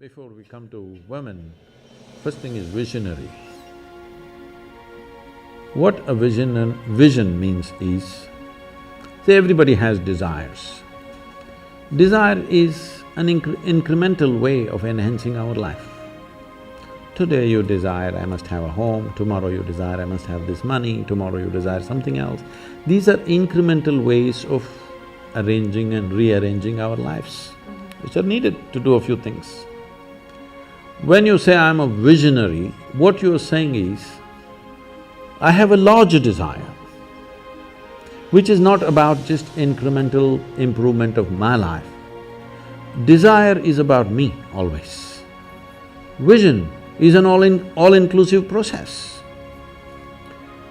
Before we come to women, first thing is visionary. What a vision means is, say everybody has desires. Desire is an incremental way of enhancing our life. Today you desire, I must have a home, tomorrow you desire, I must have this money, tomorrow you desire something else. These are incremental ways of arranging and rearranging our lives, which are needed to do a few things. When you say, I'm a visionary, what you're saying is, I have a larger desire, which is not about just incremental improvement of my life. Desire is about me always. Vision is an all-inclusive process.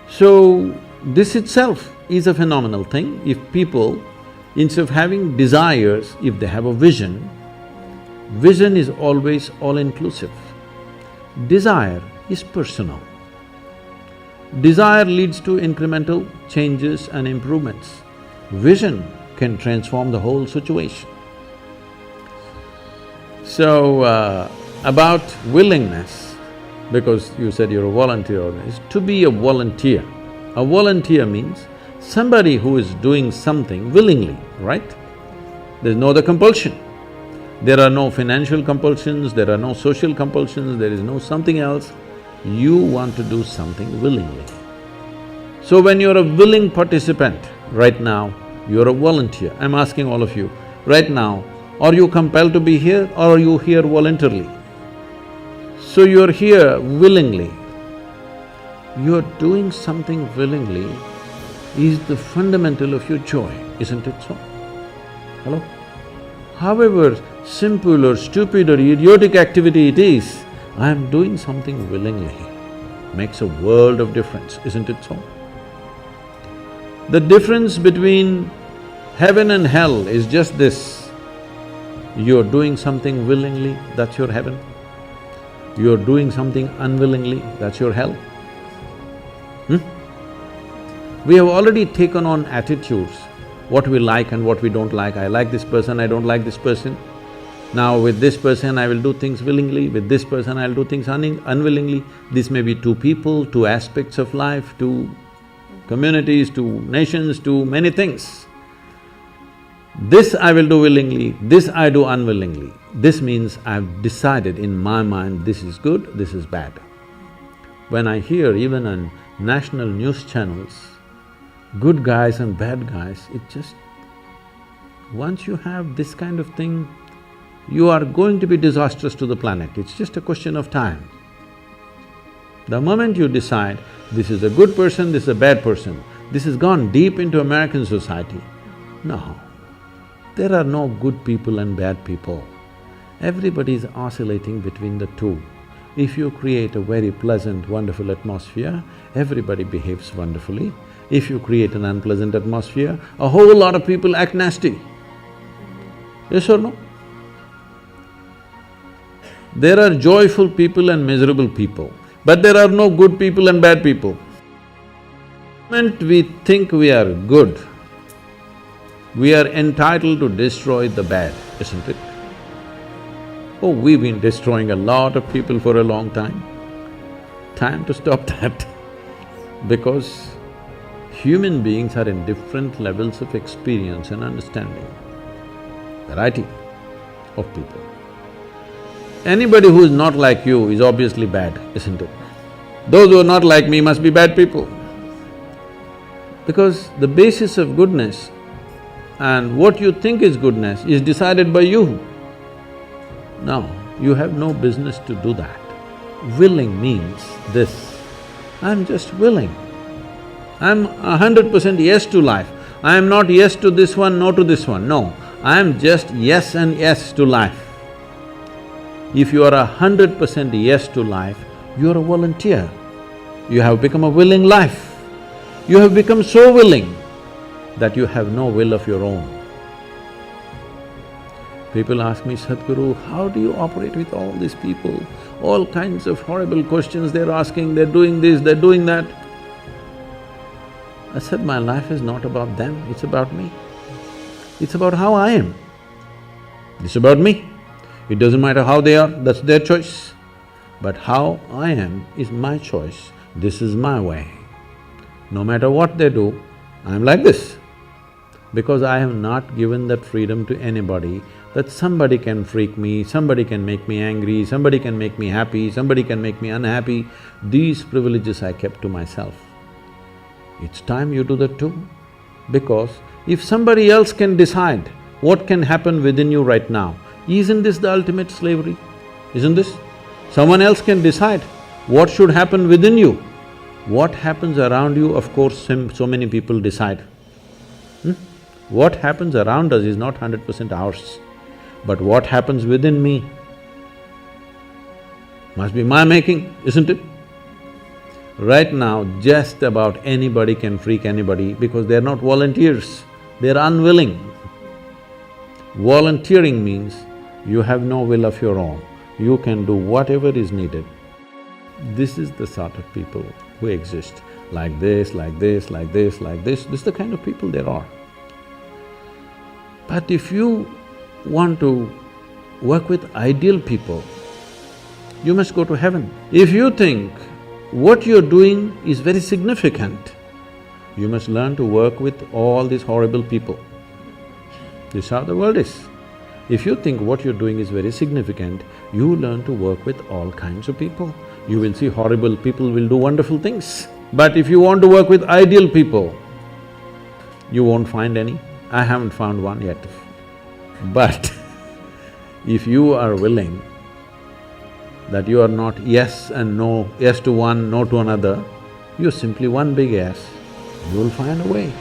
So, this itself is a phenomenal thing. If people, instead of having desires, if they have a vision, vision is always all-inclusive. Desire is personal. Desire leads to incremental changes and improvements. Vision can transform the whole situation. So, about willingness, because you said you're a volunteer organization, to be a volunteer. A volunteer means somebody who is doing something willingly, right? There's no other compulsion. There are no financial compulsions, there are no social compulsions, there is no something else. You want to do something willingly. So when you're a willing participant, right now, you're a volunteer. I'm asking all of you, right now, are you compelled to be here or are you here voluntarily? So you're here willingly. You're doing something willingly is the fundamental of your joy, isn't it so? Hello? However simple or stupid or idiotic activity it is, I am doing something willingly, makes a world of difference, isn't it so? The difference between heaven and hell is just this, you're doing something willingly, that's your heaven. You're doing something unwillingly, that's your hell. We have already taken on attitudes, what we like and what we don't like. I like this person, I don't like this person. Now with this person I will do things willingly, with this person I'll do things unwillingly. This may be two people, two aspects of life, two communities, two nations, two many things. This I will do willingly, this I do unwillingly. This means I've decided in my mind, this is good, this is bad. When I hear even on national news channels, good guys and bad guys, it just… once you have this kind of thing, you are going to be disastrous to the planet, it's just a question of time. The moment you decide, this is a good person, this is a bad person, this has gone deep into American society. No, there are no good people and bad people. Everybody is oscillating between the two. If you create a very pleasant, wonderful atmosphere, everybody behaves wonderfully. If you create an unpleasant atmosphere, a whole lot of people act nasty. Yes or no? There are joyful people and miserable people, but there are no good people and bad people. The moment we think we are good, we are entitled to destroy the bad, isn't it? Oh, we've been destroying a lot of people for a long time. Time to stop that because human beings are in different levels of experience and understanding, variety of people. Anybody who is not like you is obviously bad, isn't it? Those who are not like me must be bad people. Because the basis of goodness and what you think is goodness is decided by you. No, you have no business to do that. Willing means this, I'm just willing. I'm 100% yes to life. I am not yes to this one, no to this one, no. I am just yes and yes to life. If you are 100% yes to life, you are a volunteer. You have become a willing life. You have become so willing that you have no will of your own. People ask me, Sadhguru, how do you operate with all these people? All kinds of horrible questions they're asking, they're doing this, they're doing that. I said, my life is not about them, it's about me. It's about how I am. It's about me. It doesn't matter how they are, that's their choice. But how I am is my choice, this is my way. No matter what they do, I'm like this. Because I have not given that freedom to anybody that somebody can freak me, somebody can make me angry, somebody can make me happy, somebody can make me unhappy. These privileges I kept to myself. It's time you do that too. Because if somebody else can decide what can happen within you right now, isn't this the ultimate slavery? Isn't this? Someone else can decide what should happen within you. What happens around you, of course, so many people decide. What happens around us is not 100% ours. But what happens within me must be my making, isn't it? Right now, just about anybody can freak anybody because they're not volunteers, they're unwilling. Volunteering means you have no will of your own, you can do whatever is needed. This is the sort of people who exist, like this, like this, like this, like this is the kind of people there are. But if you want to work with ideal people, you must go to heaven. If you think what you're doing is very significant, you must learn to work with all these horrible people. This is how the world is. If you think what you're doing is very significant, you learn to work with all kinds of people. You will see horrible people will do wonderful things. But if you want to work with ideal people, you won't find any. I haven't found one yet. But if you are willing that you are not yes and no, yes to one, no to another, you're simply one big yes, you will find a way.